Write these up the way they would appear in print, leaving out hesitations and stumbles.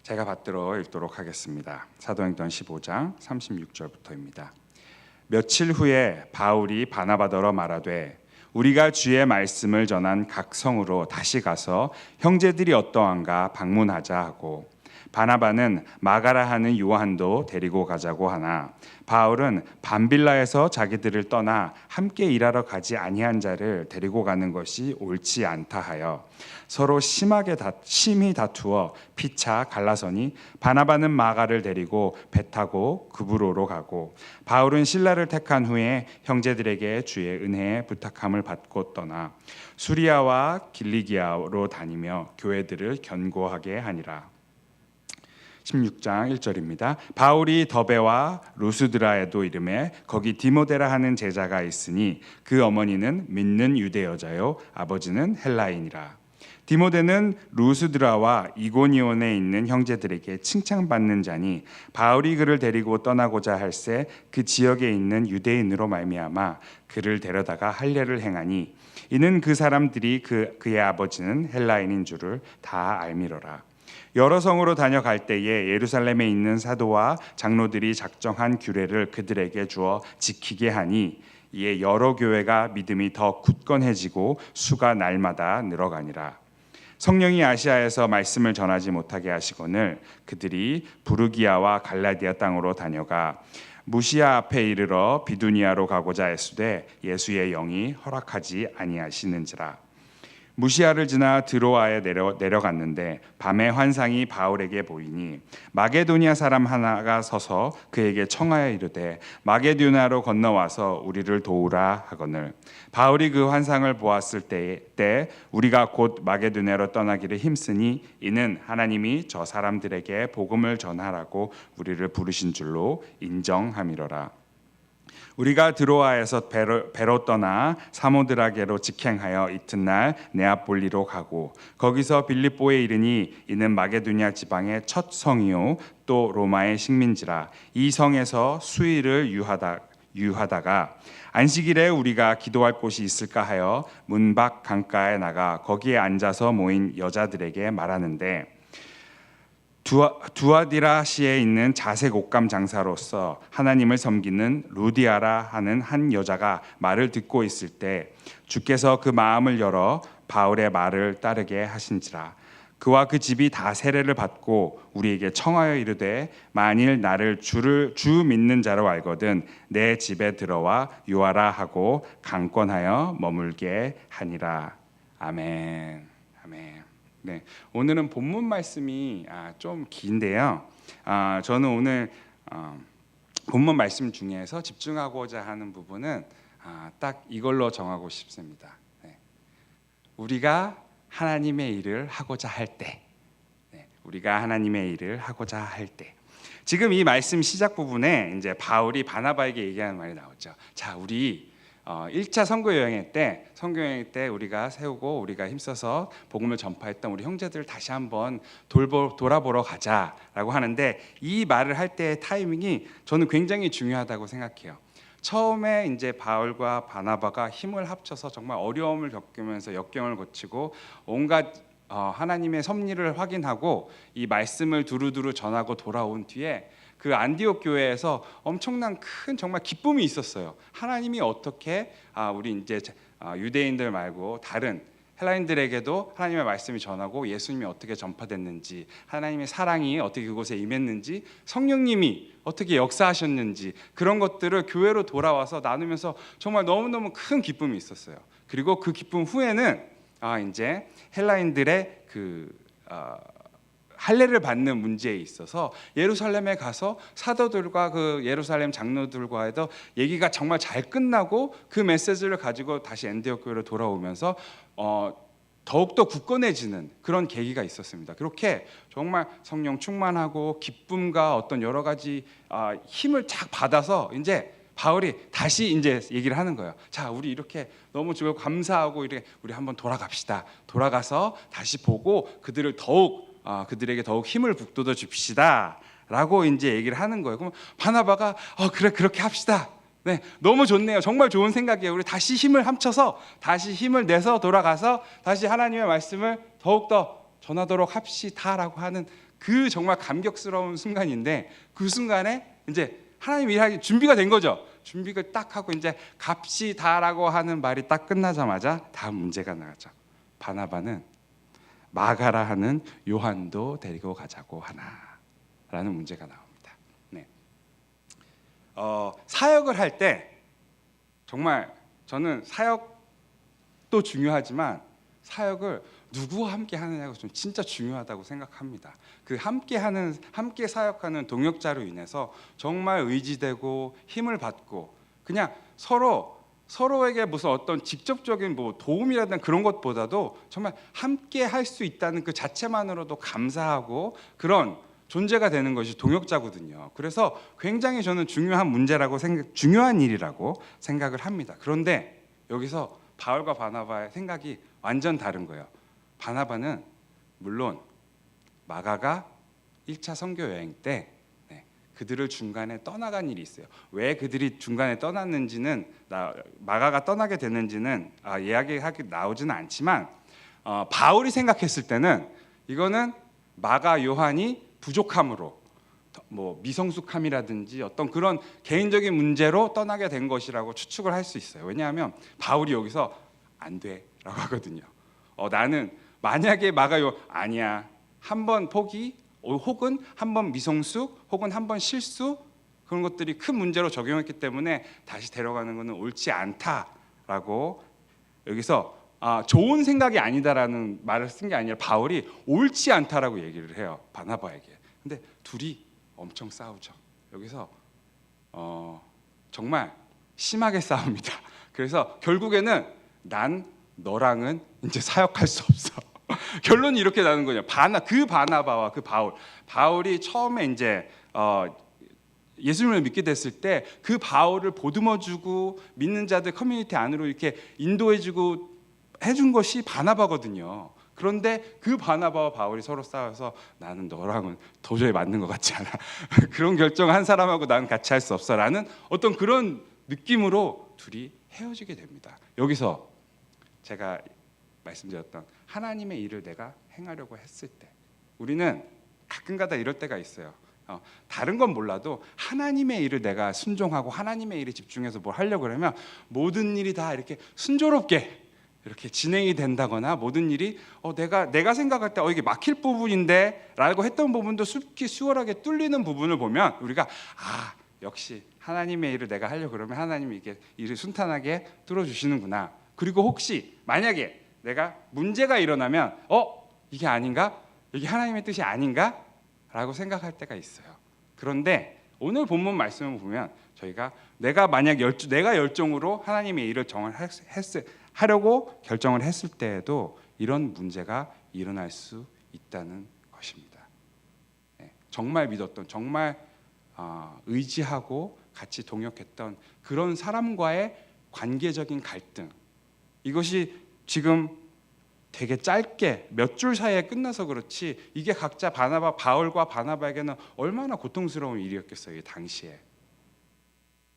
제가 받들어 읽도록 하겠습니다. 사도행전 15장 36절부터입니다. 며칠 후에 바울이 바나바더러 말하되 우리가 주의 말씀을 전한 각 성으로 다시 가서 형제들이 어떠한가 방문하자 하고, 바나바는 마가라 하는 요한도 데리고 가자고 하나 바울은 밤빌라에서 자기들을 떠나 함께 일하러 가지 아니한 자를 데리고 가는 것이 옳지 않다 하여 서로 심히 다투어 피차 갈라서니, 바나바는 마가를 데리고 배 타고 그브로로 가고 바울은 실라를 택한 후에 형제들에게 주의 은혜에 부탁함을 받고 떠나 수리아와 길리기아로 다니며 교회들을 견고하게 하니라. 16장 1절입니다. 바울이 더베와 루스드라에도 이르매 거기 디모데라 하는 제자가 있으니 그 어머니는 믿는 유대 여자요 아버지는 헬라인이라. 디모데는 루스드라와 이고니온에 있는 형제들에게 칭찬받는 자니 바울이 그를 데리고 떠나고자 할새 그 지역에 있는 유대인으로 말미암아 그를 데려다가 할례를 행하니, 이는 그 사람들이 그의 아버지는 헬라인인 줄을 다 알미러라. 여러 성으로 다녀갈 때에 예루살렘에 있는 사도와 장로들이 작정한 규례를 그들에게 주어 지키게 하니, 이에 여러 교회가 믿음이 더 굳건해지고 수가 날마다 늘어가니라. 성령이 아시아에서 말씀을 전하지 못하게 하시거늘 그들이 부르기아와 갈라디아 땅으로 다녀가 무시아 앞에 이르러 비두니아로 가고자 애쓰되 예수의 영이 허락하지 아니하시는지라. 무시아를 지나 드로아에 내려갔는데 밤에 환상이 바울에게 보이니 마게도니아 사람 하나가 서서 그에게 청하여 이르되 마게도니아로 건너와서 우리를 도우라 하거늘, 바울이 그 환상을 보았을 때 우리가 곧 마게도니아로 떠나기를 힘쓰니 이는 하나님이 저 사람들에게 복음을 전하라고 우리를 부르신 줄로 인정함이로라. 우리가 드로아에서 배로 떠나 사모드라게로 직행하여 이튿날 네아폴리로 가고 거기서 빌립보에 이르니 이는 마게도니아 지방의 첫 성이요 또 로마의 식민지라. 이 성에서 수일을 유하다가 안식일에 우리가 기도할 곳이 있을까 하여 문 밖 강가에 나가 거기에 앉아서 모인 여자들에게 말하는데, 두아디라시에 있는 자색 옷감 장사로서 하나님을 섬기는 루디아라 하는 한 여자가 말을 듣고 있을 때 주께서 그 마음을 열어 바울의 말을 따르게 하신지라. 그와 그 집이 다 세례를 받고 우리에게 청하여 이르되 만일 나를 주 믿는 자로 알거든 내 집에 들어와 유하라 하고 강권하여 머물게 하니라. 아멘. 아멘. 네, 오늘은 본문 말씀이 좀 긴데요. 저는 오늘 본문 말씀 중에서 집중하고자 하는 부분은 딱 이걸로 정하고 싶습니다. 네, 우리가 하나님의 일을 하고자 할 때, 우리가 하나님의 일을 하고자 할 때. 지금 이 말씀 시작 부분에 이제 바울이 바나바에게 얘기하는 말이 나오죠. 자, 우리 1차 선교 여행 때 우리가 세우고 우리가 힘써서 복음을 전파했던 우리 형제들을 다시 한번 돌아보러 가자라고 하는데, 이 말을 할 때의 타이밍이 저는 굉장히 중요하다고 생각해요. 처음에 이제 바울과 바나바가 힘을 합쳐서 정말 어려움을 겪으면서 역경을 거치고 온갖 하나님의 섭리를 확인하고 이 말씀을 두루두루 전하고 돌아온 뒤에 그 안디옥 교회에서 엄청난 큰 정말 기쁨이 있었어요. 하나님이 어떻게 우리 이제 유대인들 말고 다른 헬라인들에게도 하나님의 말씀이 전하고 예수님이 어떻게 전파됐는지, 하나님의 사랑이 어떻게 그곳에 임했는지, 성령님이 어떻게 역사하셨는지, 그런 것들을 교회로 돌아와서 나누면서 정말 너무너무 큰 기쁨이 있었어요. 그리고 그 기쁨 후에는 이제 헬라인들의 할례를 받는 문제에 있어서 예루살렘에 가서 사도들과 그 예루살렘 장로들과에도 얘기가 정말 잘 끝나고 그 메시지를 가지고 다시 안디옥 교회로 돌아오면서 더욱더 굳건해지는 그런 계기가 있었습니다. 그렇게 정말 성령 충만하고 기쁨과 어떤 여러 가지 힘을 쫙 받아서 이제 바울이 다시 이제 얘기를 하는 거예요. 자, 우리 이렇게 너무 즐겁고 감사하고 이렇게 우리 한번 돌아갑시다. 돌아가서 다시 보고 그들에게 더욱 힘을 북돋워 줍시다 라고 이제 얘기를 하는 거예요. 그럼 바나바가 그래, 그렇게 합시다. 네, 너무 좋네요. 정말 좋은 생각이에요. 우리 다시 힘을 합쳐서 다시 힘을 내서 돌아가서 다시 하나님의 말씀을 더욱더 전하도록 합시다라고 하는 그 정말 감격스러운 순간인데, 그 순간에 이제 하나님 일하기 준비가 된 거죠. 준비를 딱 하고 이제 갑시다라고 하는 말이 딱 끝나자마자 다음 문제가 나가죠. 바나바는 마가라 하는 요한도 데리고 가자고 하나라는 문제가 나옵니다. 네. 사역을 할 때 정말 저는 사역도 중요하지만 사역을 누구와 함께 하느냐가 좀 진짜 중요하다고 생각합니다. 그 함께 사역하는 동역자로 인해서 정말 의지되고 힘을 받고, 그냥 서로에게 무슨 어떤 직접적인 뭐 도움이라든 그런 것보다도 정말 함께 할 수 있다는 그 자체만으로도 감사하고 그런 존재가 되는 것이 동역자거든요. 그래서 굉장히 저는 중요한 일이라고 생각을 합니다. 그런데 여기서 바울과 바나바의 생각이 완전 다른 거예요. 바나바는 물론 마가가 1차 선교 여행 때 그들을 중간에 떠나간 일이 있어요. 왜 그들이 중간에 떠났는지는, 마가가 떠나게 됐는지는 이야기하기 나오지는 않지만, 바울이 생각했을 때는 이거는 마가 요한이 부족함으로, 뭐 미성숙함이라든지 어떤 그런 개인적인 문제로 떠나게 된 것이라고 추측을 할 수 있어요. 왜냐하면 바울이 여기서 안 돼라고 하거든요. 나는 만약에 마가요 아니야, 한 번 포기 혹은 한 번 미성숙 혹은 한 번 실수, 그런 것들이 큰 문제로 적용했기 때문에 다시 데려가는 것은 옳지 않다라고, 여기서 좋은 생각이 아니다라는 말을 쓴 게 아니라 바울이 옳지 않다라고 얘기를 해요, 바나바에게. 근데 둘이 엄청 싸우죠. 여기서 정말 심하게 싸웁니다. 그래서 결국에는 난 너랑은 이제 사역할 수 없어. 결론이 이렇게 나는 거냐. 그 바나바와 그 바울이 처음에 이제 예수님을 믿게 됐을 때 그 바울을 보듬어주고 믿는 자들 커뮤니티 안으로 이렇게 인도해주고 해준 것이 바나바거든요. 그런데 그 바나바와 바울이 서로 싸워서 나는 너랑은 도저히 맞는 것 같지 않아. 그런 결정 한 사람하고 나는 같이 할 수 없어라는 어떤 그런 느낌으로 둘이 헤어지게 됩니다. 여기서 제가 말씀드렸던 하나님의 일을 내가 행하려고 했을 때, 우리는 가끔가다 이럴 때가 있어요. 다른 건 몰라도 하나님의 일을 내가 순종하고 하나님의 일에 집중해서 뭘 하려고 그러면 모든 일이 다 이렇게 순조롭게 이렇게 진행이 된다거나, 모든 일이 내가 생각할 때 이게 막힐 부분인데 라고 했던 부분도 수월하게 뚫리는 부분을 보면 우리가 역시 하나님의 일을 내가 하려고 그러면 하나님이 이게 일을 순탄하게 뚫어주시는구나. 그리고 혹시 만약에 내가 문제가 일어나면 이게 아닌가? 이게 하나님의 뜻이 아닌가? 라고 생각할 때가 있어요. 그런데 오늘 본문 말씀을 보면 저희가 내가 만약 내가 열정으로 하나님의 일을 하려고 결정을 했을 때에도 이런 문제가 일어날 수 있다는 것입니다. 정말 믿었던, 정말 의지하고 같이 동역했던 그런 사람과의 관계적인 갈등, 이것이 지금 되게 짧게 몇 줄 사이에 끝나서 그렇지 이게 각자 바울과 바나바에게는 얼마나 고통스러운 일이었겠어요, 당시에.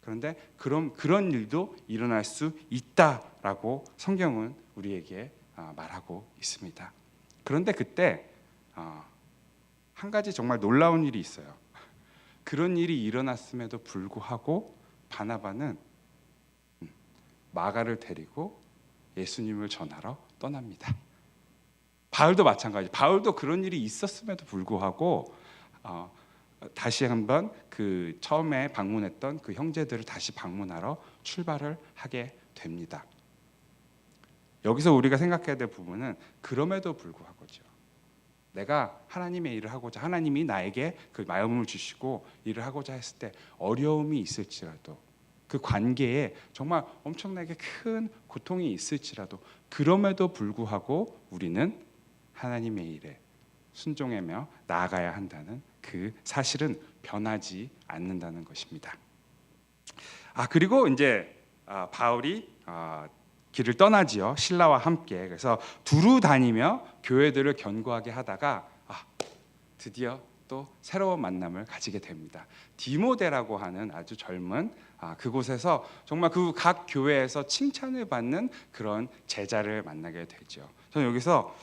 그런데 그런 일도 일어날 수 있다라고 성경은 우리에게 말하고 있습니다. 그런데 그때 한 가지 정말 놀라운 일이 있어요. 그런 일이 일어났음에도 불구하고 바나바는 마가를 데리고 예수님을 전하러 떠납니다. 바울도 마찬가지. 바울도 그런 일이 있었음에도 불구하고 다시 한번 그 처음에 방문했던 그 형제들을 다시 방문하러 출발을 하게 됩니다. 여기서 우리가 생각해야 될 부분은 그럼에도 불구하고죠. 내가 하나님의 일을 하고자, 하나님이 나에게 그 마음을 주시고 일을 하고자 했을 때 어려움이 있을지라도, 그 관계에 정말 엄청나게 큰 고통이 있을지라도, 그럼에도 불구하고 우리는 하나님의 일에 순종하며 나아가야 한다는 그 사실은 변하지 않는다는 것입니다. 그리고 이제 바울이 길을 떠나지요, 신라와 함께. 그래서 두루 다니며 교회들을 견고하게 하다가 드디어 또 새로운 만남을 가지게 됩니다. 디모데라고 하는 아주 젊은 그곳에서 정말 그 각 교회에서 칭찬을 받는 그런 제자를 만나게 되죠. 저는 여기서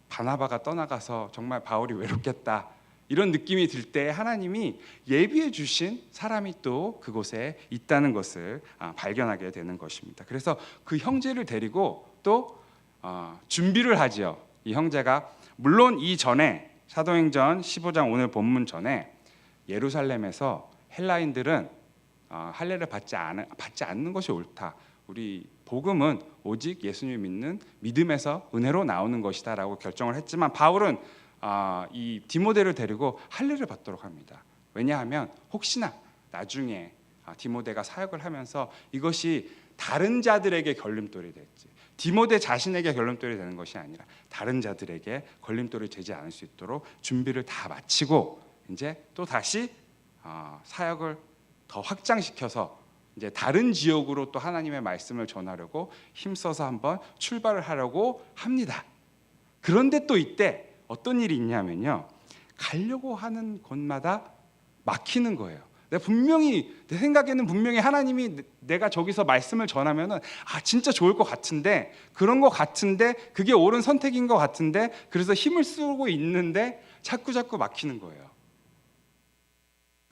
바나바가 떠나가서 정말 바울이 외롭겠다 이런 느낌이 들 때 하나님이 예비해 주신 사람이 또 그곳에 있다는 것을 발견하게 되는 것입니다. 그래서 그 형제를 데리고 또 준비를 하지요. 이 형제가 물론 이전에 사도행전 15장 오늘 본문 전에 예루살렘에서 헬라인들은 할례를 받지 않는 것이 옳다. 우리 복음은 오직 예수님 믿는 믿음에서 은혜로 나오는 것이다라고 결정을 했지만 바울은 이 디모데를 데리고 할례를 받도록 합니다. 왜냐하면 혹시나 나중에 디모데가 사역을 하면서 이것이 다른 자들에게 걸림돌이 될지, 디모데 자신에게 걸림돌이 되는 것이 아니라 다른 자들에게 걸림돌이 되지 않을 수 있도록 준비를 다 마치고 이제 또 다시 사역을 더 확장시켜서 이제 다른 지역으로 또 하나님의 말씀을 전하려고 힘써서 한번 출발을 하려고 합니다. 그런데 또 이때 어떤 일이 있냐면요, 가려고 하는 곳마다 막히는 거예요. 내 생각에는 분명히 하나님이 내가 저기서 말씀을 전하면은 진짜 좋을 것 같은데, 그런 것 같은데, 그게 옳은 선택인 것 같은데, 그래서 힘을 쓰고 있는데 자꾸 막히는 거예요.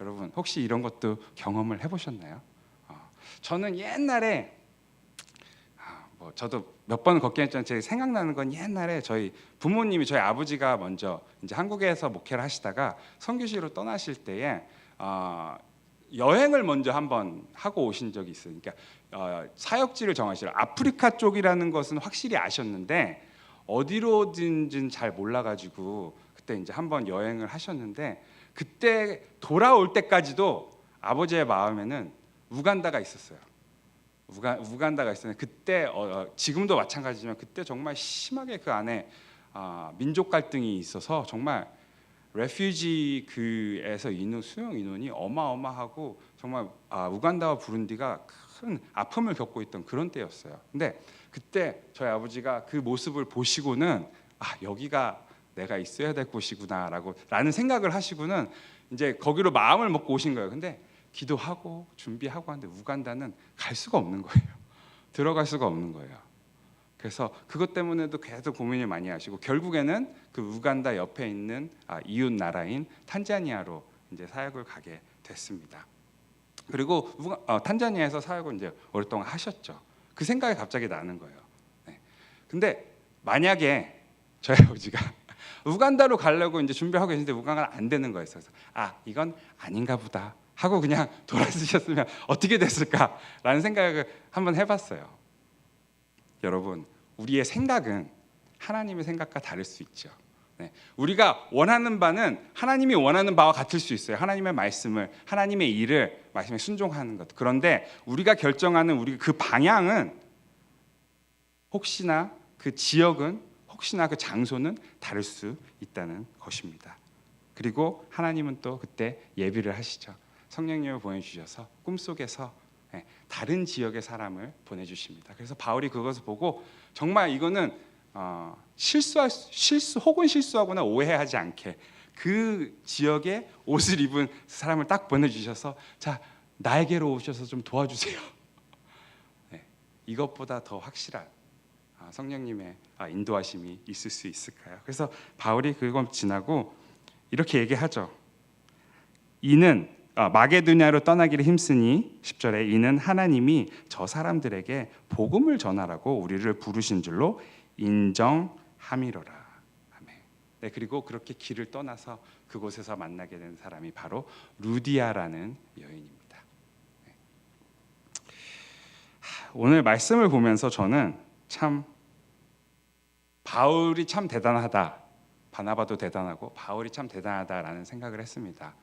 여러분 혹시 이런 것도 경험을 해보셨나요? 저는 옛날에 저도 몇 번 걷긴 했지만 제 생각나는 건 옛날에 저희 부모님이, 저희 아버지가 먼저 이제 한국에서 목회를 하시다가 선교시로 떠나실 때에 여행을 먼저 한번 하고 오신 적이 있어요. 그러니까 사역지를 정하시러 아프리카 쪽이라는 것은 확실히 아셨는데 어디로든지는 잘 몰라가지고 그때 이제 한번 여행을 하셨는데, 그때 돌아올 때까지도 아버지의 마음에는 우간다가 있었어요. 우간다가 있었는데 그때 지금도 마찬가지지만 그때 정말 심하게 그 안에 민족 갈등이 있어서 정말 레퓨지 그에서 수용 인원이 어마어마하고 정말 우간다와 부룬디가 큰 아픔을 겪고 있던 그런 때였어요. 근데 그때 저희 아버지가 그 모습을 보시고는 여기가 내가 있어야 될 곳이구나라는 생각을 하시고는 이제 거기로 마음을 먹고 오신 거예요. 근데 기도하고 준비하고 하는데 우간다는 갈 수가 없는 거예요. 들어갈 수가 없는 거예요. 그래서 그것 때문에도 계속 고민을 많이 하시고 결국에는 그 우간다 옆에 있는 이웃 나라인 탄자니아로 이제 사역을 가게 됐습니다. 그리고 탄자니아에서 사역을 이제 오랫동안 하셨죠. 그 생각이 갑자기 나는 거예요. 네. 근데 만약에 저희 아버지가 우간다로 가려고 이제 준비하고 계신데 우간다가 안 되는 거예요. 그래서 이건 아닌가 보다 하고 그냥 돌아서셨으면 어떻게 됐을까라는 생각을 한번 해봤어요. 여러분, 우리의 생각은 하나님의 생각과 다를 수 있죠. 네. 우리가 원하는 바는 하나님이 원하는 바와 같을 수 있어요. 하나님의 말씀을, 하나님의 일을 말씀에 순종하는 것. 그런데 우리가 결정하는 우리 그 방향은 혹시나 그 지역은, 혹시나 그 장소는 다를 수 있다는 것입니다. 그리고 하나님은 또 그때 예비를 하시죠. 성령님을 보내주셔서 꿈속에서 다른 지역의 사람을 보내주십니다. 그래서 바울이 그것을 보고 정말 이거는 혹은 실수하거나 오해하지 않게 그 지역에 옷을 입은 사람을 딱 보내주셔서 자, 나에게로 오셔서 좀 도와주세요. 이것보다 더 확실한 성령님의 인도하심이 있을 수 있을까요? 그래서 바울이 그걸 지나고 이렇게 얘기하죠. 이는 마게도냐로 떠나기를 힘쓰니 10절에 이는 하나님이 저 사람들에게 복음을 전하라고 우리를 부르신 줄로 인정함이로라. 아멘. 네, 그리고 그렇게 길을 떠나서 그곳에서 만나게 된 사람이 바로 루디아라는 여인입니다. 네. 오늘 말씀을 보면서 저는 참 바울이 참 대단하다, 바나바도 대단하고 바울이 참 대단하다라는 생각을 했습니다.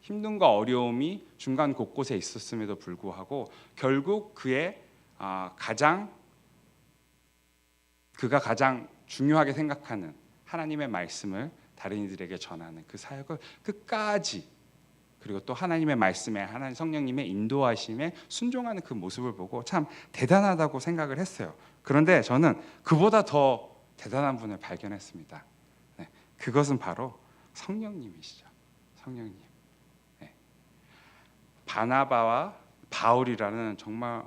힘듦과 어려움이 중간 곳곳에 있었음에도 불구하고 결국 그가 가장 중요하게 생각하는 하나님의 말씀을 다른 이들에게 전하는 그 사역을 끝까지, 그리고 또 하나님의 말씀에 하나님 성령님의 인도하심에 순종하는 그 모습을 보고 참 대단하다고 생각을 했어요. 그런데 저는 그보다 더 대단한 분을 발견했습니다. 네, 그것은 바로 성령님이시죠. 성령님. 네. 바나바와 바울이라는 정말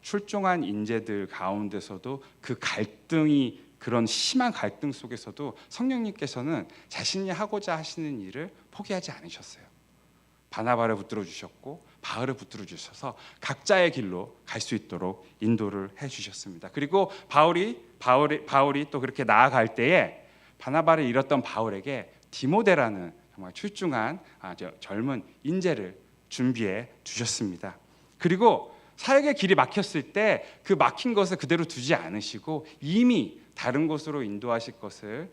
출중한 인재들 가운데서도 그 갈등이 그런 심한 갈등 속에서도 성령님께서는 자신이 하고자 하시는 일을 포기하지 않으셨어요. 바나바를 붙들어 주셨고 바울을 붙들어 주셔서 각자의 길로 갈 수 있도록 인도를 해 주셨습니다. 그리고 바울이 또 그렇게 나아갈 때에 바나바를 잃었던 바울에게 디모데라는 정말 출중한 젊은 인재를 준비해 주셨습니다. 그리고 사역의 길이 막혔을 때 그 막힌 것을 그대로 두지 않으시고 이미 다른 곳으로 인도하실 것을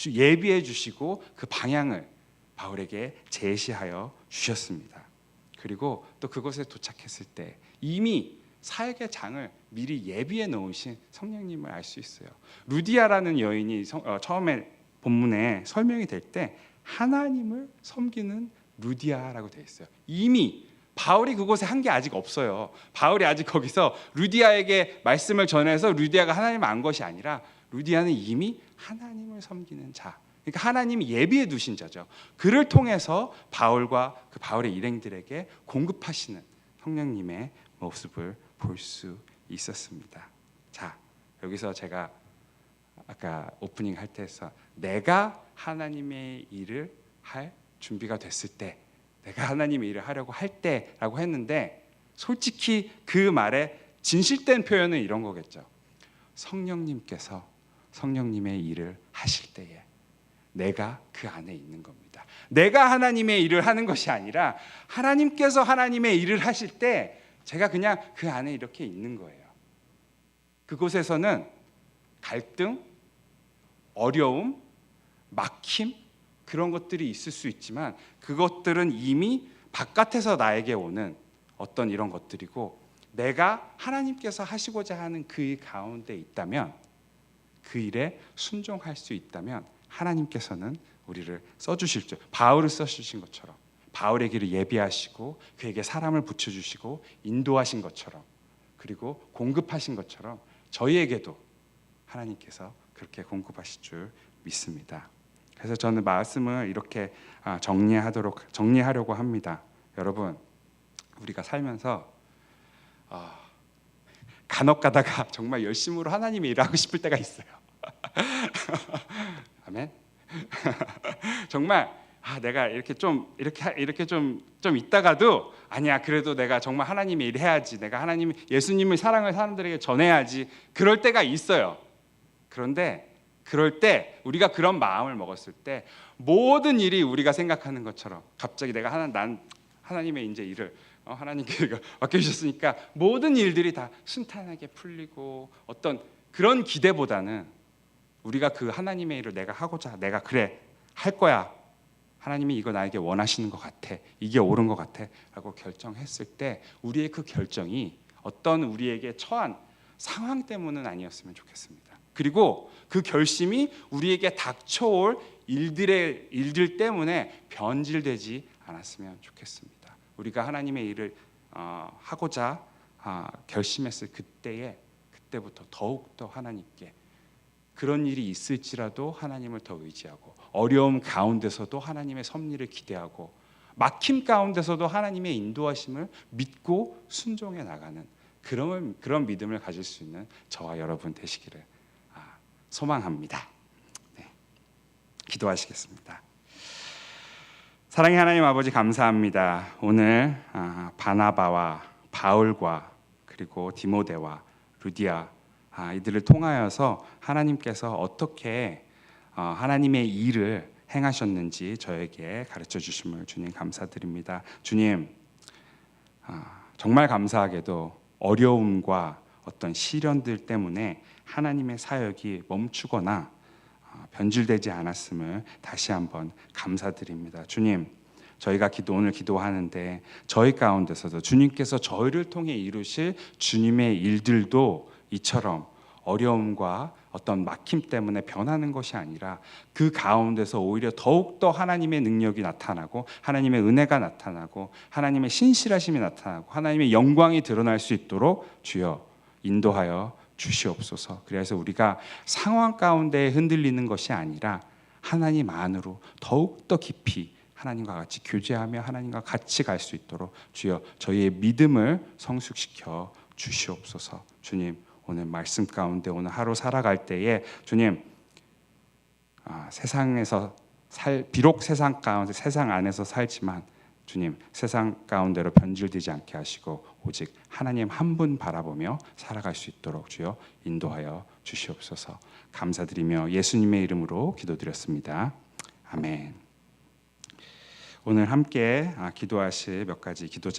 예비해 주시고 그 방향을 바울에게 제시하여 주셨습니다. 그리고 또 그곳에 도착했을 때 이미 사역의 장을 미리 예비해 놓으신 성령님을 알 수 있어요. 루디아라는 여인이 처음에 본문에 설명이 될 때 하나님을 섬기는 루디아라고 되어 있어요. 이미 바울이 그곳에 한 게 아직 없어요. 바울이 아직 거기서 루디아에게 말씀을 전해서 루디아가 하나님을 안 것이 아니라 루디아는 이미 하나님을 섬기는 자, 그러니까 하나님이 예비해 두신 자죠. 그를 통해서 바울과 그 바울의 일행들에게 공급하시는 성령님의 모습을 볼 수 있었습니다. 자, 여기서 제가 아까 오프닝 할 때 해서 내가 하나님의 일을 할 준비가 됐을 때, 내가 하나님의 일을 하려고 할 때라고 했는데 솔직히 그 말의 진실된 표현은 이런 거겠죠. 성령님께서 성령님의 일을 하실 때에 내가 그 안에 있는 겁니다. 내가 하나님의 일을 하는 것이 아니라 하나님께서 하나님의 일을 하실 때 제가 그냥 그 안에 이렇게 있는 거예요. 그곳에서는 갈등, 어려움, 막힘 그런 것들이 있을 수 있지만 그것들은 이미 바깥에서 나에게 오는 어떤 이런 것들이고 내가 하나님께서 하시고자 하는 그 일 가운데 있다면 그 일에 순종할 수 있다면 하나님께서는 우리를 써주실 줄, 바울을 써주신 것처럼 바울의 길을 예비하시고 그에게 사람을 붙여주시고 인도하신 것처럼 그리고 공급하신 것처럼 저희에게도 하나님께서 그렇게 공급하실 줄 믿습니다. 그래서 저는 말씀을 이렇게 정리하려고 합니다. 여러분, 우리가 살면서 간혹 가다가 정말 열심으로 하나님의 일을 하고 싶을 때가 있어요. 아멘. 정말 내가 이렇게 좀 있다가도 아니야, 그래도 내가 정말 하나님의 일을 해야지. 내가 예수님의 사랑을 사람들에게 전해야지. 그럴 때가 있어요. 그런데 그럴 때 우리가 그런 마음을 먹었을 때 모든 일이 우리가 생각하는 것처럼 갑자기 난 하나님의 이제 일을 하나님께 맡겨주셨으니까 모든 일들이 다 순탄하게 풀리고 어떤 그런 기대보다는 우리가 그 하나님의 일을 내가 그래 할 거야, 하나님이 이거 나에게 원하시는 것 같아, 이게 옳은 것 같아 라고 결정했을 때 우리의 그 결정이 어떤 우리에게 처한 상황 때문은 아니었으면 좋겠습니다. 그리고 그 결심이 우리에게 닥쳐올 일들 때문에 변질되지 않았으면 좋겠습니다. 우리가 하나님의 일을 하고자 결심했을 그때부터 더욱더 하나님께 그런 일이 있을지라도 하나님을 더 의지하고 어려움 가운데서도 하나님의 섭리를 기대하고 막힘 가운데서도 하나님의 인도하심을 믿고 순종해 나가는 그런 믿음을 가질 수 있는 저와 여러분 되시기를 소망합니다. 네. 기도하시겠습니다. 사랑의 하나님 아버지, 감사합니다. 오늘 바나바와 바울과 그리고 디모데와 루디아 이들을 통하여서 하나님께서 어떻게 하나님의 일을 행하셨는지 저에게 가르쳐 주심을 주님 감사드립니다. 주님, 정말 감사하게도 어려움과 어떤 시련들 때문에 하나님의 사역이 멈추거나 변질되지 않았음을 다시 한번 감사드립니다. 주님, 저희가 오늘 기도하는데 저희 가운데서도 주님께서 저희를 통해 이루실 주님의 일들도 이처럼 어려움과 어떤 막힘 때문에 변하는 것이 아니라 그 가운데서 오히려 더욱더 하나님의 능력이 나타나고 하나님의 은혜가 나타나고 하나님의 신실하심이 나타나고 하나님의 영광이 드러날 수 있도록 주여 인도하여 주시옵소서. 그래서 우리가 상황 가운데 흔들리는 것이 아니라 하나님 안으로 더욱더 깊이 하나님과 같이 교제하며 하나님과 같이 갈 수 있도록 주여 저희의 믿음을 성숙시켜 주시옵소서. 주님, 오늘 말씀 가운데 오늘 하루 살아갈 때에 주님 세상에서 비록 세상 가운데 세상 안에서 살지만 주님 세상 가운데로 변질되지 않게 하시고 오직 하나님 한 분 바라보며 살아갈 수 있도록 주여 인도하여 주시옵소서. 감사드리며 예수님의 이름으로 기도드렸습니다. 아멘. 오늘 함께 기도하실 몇 가지 기도 제목